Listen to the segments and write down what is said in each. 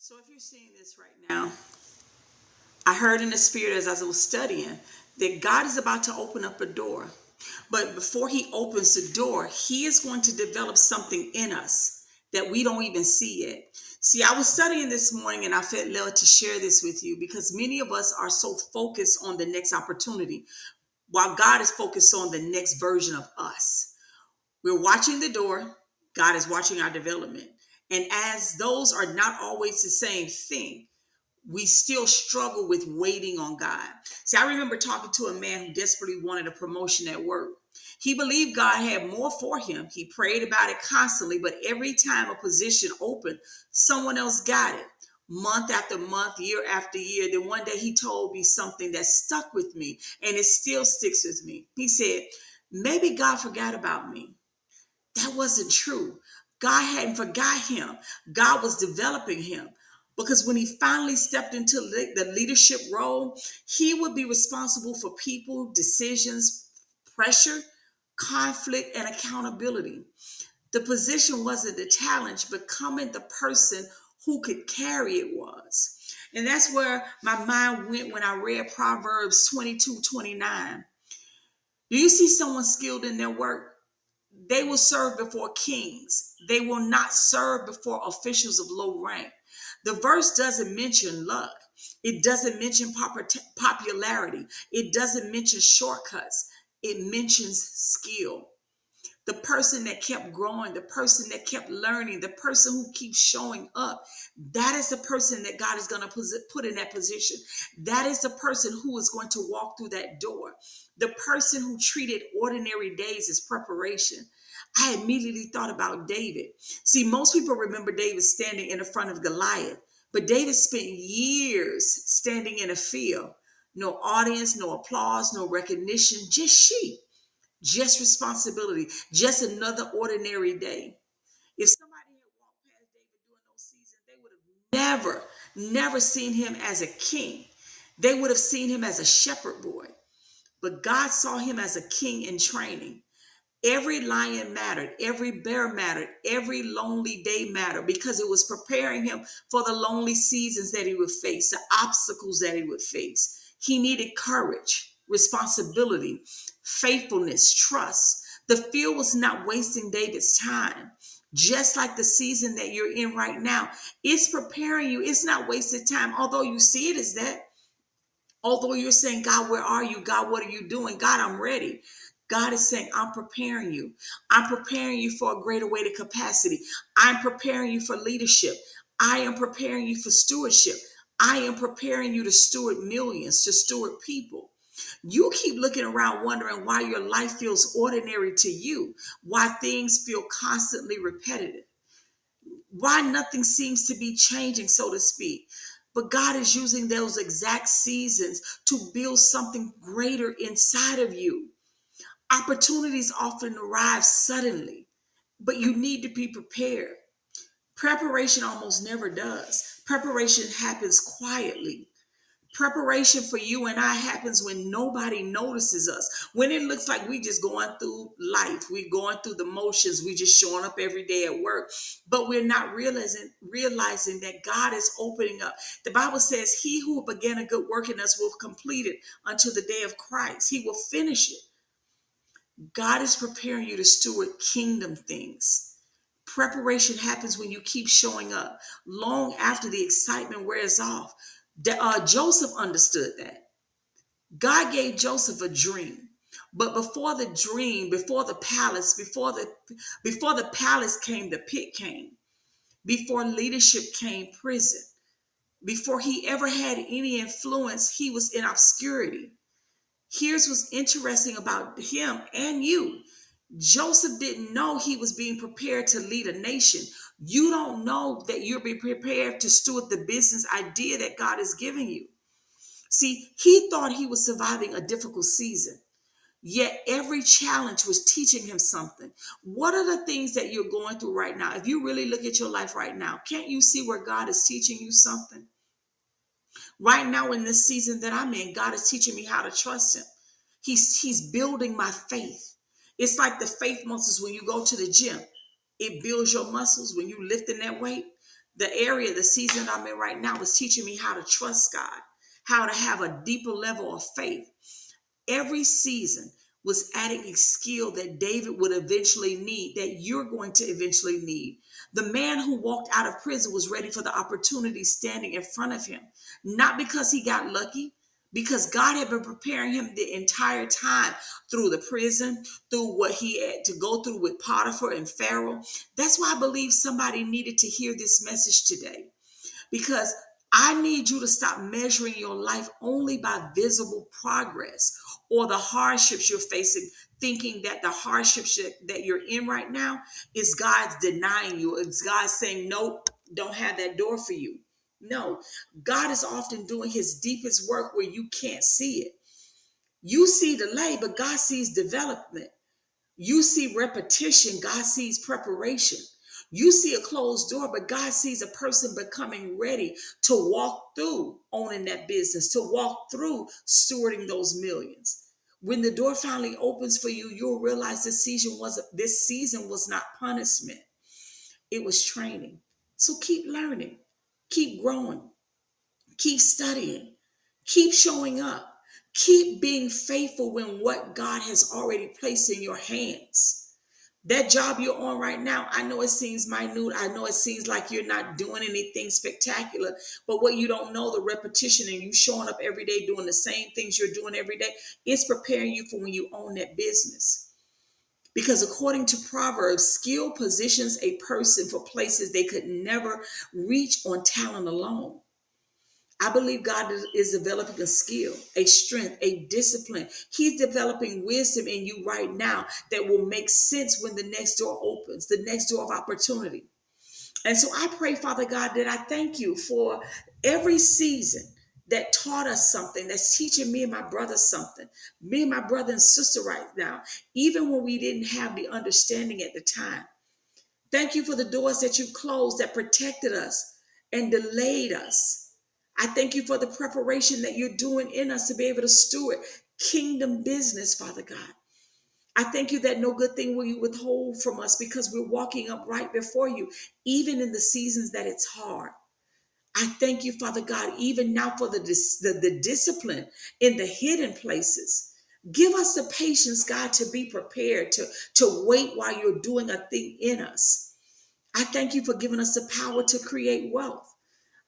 So if you're seeing this right now, I heard in the spirit as I was studying that God is about to open up a door. But before he opens the door, he is going to develop something in us that we don't even see yet. See, I was studying this morning and I felt led to share this with you because many of us are so focused on the next opportunity while God is focused on the next version of us. We're watching the door. God is watching our development. And as those are not always the same thing, we still struggle with waiting on God. See, I remember talking to a man who desperately wanted a promotion at work. He believed God had more for him. He prayed about it constantly, but every time a position opened, someone else got it. Month after month, year after year. Then one day he told me something that stuck with me, and it still sticks with me. He said, maybe God forgot about me. That wasn't true. God hadn't forgot him. God was developing him. Because when he finally stepped into the leadership role, he would be responsible for people, decisions, pressure, conflict, and accountability. The position wasn't the challenge, becoming the person who could carry it was. And that's where my mind went when I read Proverbs 22:29. Do you see someone skilled in their work? They will serve before kings. They will not serve before officials of low rank. The verse doesn't mention luck. It doesn't mention popularity. It doesn't mention shortcuts. It mentions skill. The person that kept growing, the person that kept learning, the person who keeps showing up, that is the person that God is going to put in that position. That is the person who is going to walk through that door. The person who treated ordinary days as preparation. I immediately thought about David. See, most people remember David standing in the front of Goliath, but David spent years standing in a field. No audience, no applause, no recognition, just sheep. Just responsibility, just another ordinary day. If somebody had walked past David during those seasons, they would have never seen him as a king. They would have seen him as a shepherd boy. But God saw him as a king in training. Every lion mattered, every bear mattered, every lonely day mattered because it was preparing him for the lonely seasons that he would face, the obstacles that he would face. He needed courage, responsibility, faithfulness, trust. The field was not wasting David's time. Just like the season that you're in right now, it's preparing you. It's not wasted time. Although you see it as that, although you're saying, God, where are you? God, what are you doing? God, I'm ready. God is saying, I'm preparing you. I'm preparing you for a greater weight of capacity. I'm preparing you for leadership. I am preparing you for stewardship. I am preparing you to steward millions, to steward people. You keep looking around wondering why your life feels ordinary to you, why things feel constantly repetitive, why nothing seems to be changing, so to speak. But God is using those exact seasons to build something greater inside of you. Opportunities often arrive suddenly, but you need to be prepared. Preparation almost never does. Preparation happens quietly. Preparation for you and I happens when nobody notices us. When it looks like we just going through life, we going through the motions, we just showing up every day at work, but we're not realizing that God is opening up. The Bible says, "He who began a good work in us will complete it until the day of Christ." He will finish it. God is preparing you to steward kingdom things. Preparation happens when you keep showing up long after the excitement wears off. Joseph understood that. God gave Joseph a dream. But before the dream, before the palace came, the pit came. Before leadership came, prison. Before he ever had any influence, he was in obscurity. Here's what's interesting about him and you. Joseph didn't know he was being prepared to lead a nation. You don't know that you're being prepared to steward the business idea that God is giving you. See, he thought he was surviving a difficult season, yet every challenge was teaching him something. What are the things that you're going through right now? If you really look at your life right now, can't you see where God is teaching you something? Right now in this season that I'm in, God is teaching me how to trust him. He's building my faith. It's like the faith muscles when you go to the gym. It builds your muscles when you lift in that weight. the season I'm in right now is teaching me how to trust God, how to have a deeper level of faith. Every season was adding a skill that David would eventually need, that you're going to eventually need. The man who walked out of prison was ready for the opportunity standing in front of him, not because he got lucky, because God had been preparing him the entire time through the prison, through what he had to go through with Potiphar and Pharaoh. That's why I believe somebody needed to hear this message today, because I need you to stop measuring your life only by visible progress or the hardships you're facing, thinking that the hardships that you're in right now is God's denying you. It's God saying, nope, don't have that door for you. No, God is often doing his deepest work where you can't see it. You see delay, but God sees development. You see repetition, God sees preparation. You see a closed door, but God sees a person becoming ready to walk through owning that business, to walk through stewarding those millions. When the door finally opens for you, you'll realize this season was not punishment. It was training. So keep learning, keep growing, keep studying, keep showing up, keep being faithful when what God has already placed in your hands. That job you're on right now, I know it seems minute. I know it seems like you're not doing anything spectacular, but what you don't know, the repetition and you showing up every day doing the same things you're doing every day, it's preparing you for when you own that business. Because according to Proverbs, skill positions a person for places they could never reach on talent alone. I believe God is developing a skill, a strength, a discipline. He's developing wisdom in you right now that will make sense when the next door opens, the next door of opportunity. And so I pray, Father God, that I thank you for every season that taught us something, that's teaching me and my brother something, me and my brother and sister right now, even when we didn't have the understanding at the time. Thank you for the doors that you closed that protected us and delayed us. I thank you for the preparation that you're doing in us to be able to steward kingdom business, Father God. I thank you that no good thing will you withhold from us because we're walking up right before you, even in the seasons that it's hard. I thank you, Father God, even now for the discipline in the hidden places. Give us the patience, God, to be prepared, to wait while you're doing a thing in us. I thank you for giving us the power to create wealth.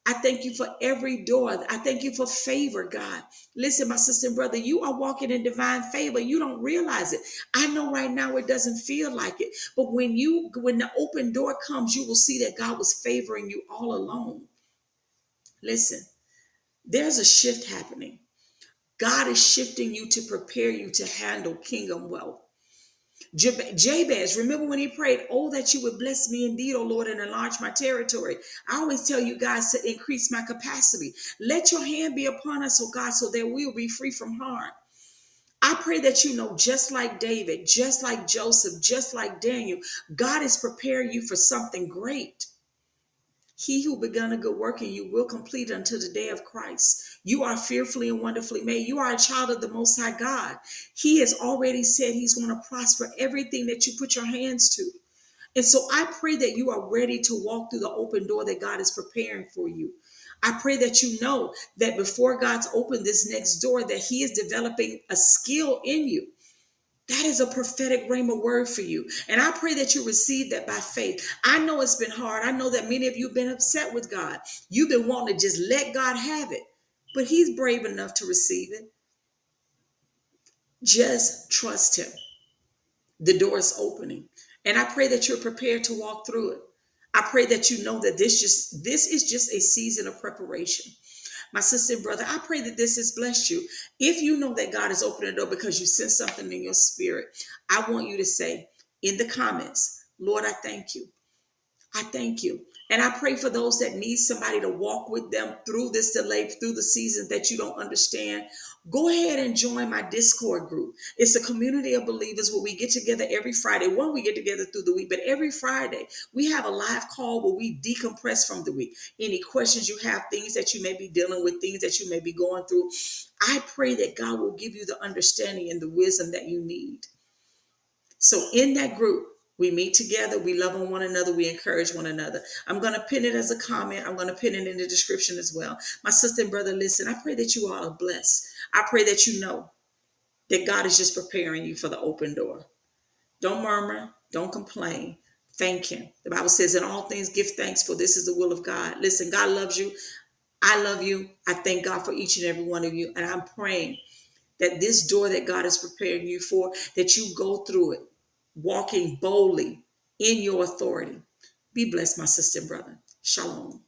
I thank you for every door. I thank you for favor, God. Listen, my sister and brother, you are walking in divine favor. You don't realize it. I know right now it doesn't feel like it, but when the open door comes, you will see that God was favoring you all along. Listen, there's a shift happening. God is shifting you to prepare you to handle kingdom wealth. Jabez, remember when he prayed, oh, that you would bless me indeed, oh Lord, and enlarge my territory. I always tell you guys to increase my capacity. Let your hand be upon us, oh God, so that we will be free from harm. I pray that you know, just like David, just like Joseph, just like Daniel, God is preparing you for something great. He who begun a good work in you will complete it until the day of Christ. You are fearfully and wonderfully made. You are a child of the Most High God. He has already said he's going to prosper everything that you put your hands to. And so I pray that you are ready to walk through the open door that God is preparing for you. I pray that you know that before God's opened this next door, that he is developing a skill in you. That is a prophetic rhema word for you. And I pray that you receive that by faith. I know it's been hard. I know that many of you have been upset with God. You've been wanting to just let God have it, but he's brave enough to receive it. Just trust him. The door is opening. And I pray that you're prepared to walk through it. I pray that you know that this is just a season of preparation. My sister and brother, I pray that this has blessed you. If you know that God is opening the door because you sense something in your spirit, I want you to say in the comments, Lord, I thank you. I thank you. And I pray for those that need somebody to walk with them through this delay, through the seasons that you don't understand. Go ahead and join my Discord group. It's a community of believers where we get together every Friday. One, we get together through the week, but every Friday we have a live call where we decompress from the week. Any questions you have, things that you may be dealing with, things that you may be going through, I pray that God will give you the understanding and the wisdom that you need. So in that group, We meet together. We love on one another. We encourage one another. I'm going to pin it as a comment. I'm going to pin it in the description as well. My sister and brother, listen, I pray that you all are blessed. I pray that you know that God is just preparing you for the open door. Don't murmur. Don't complain. Thank him. The Bible says, in all things, give thanks, for this is the will of God. Listen, God loves you. I love you. I thank God for each and every one of you. And I'm praying that this door that God is preparing you for, that you go through it, walking boldly in your authority. Be blessed, my sister and brother. Shalom.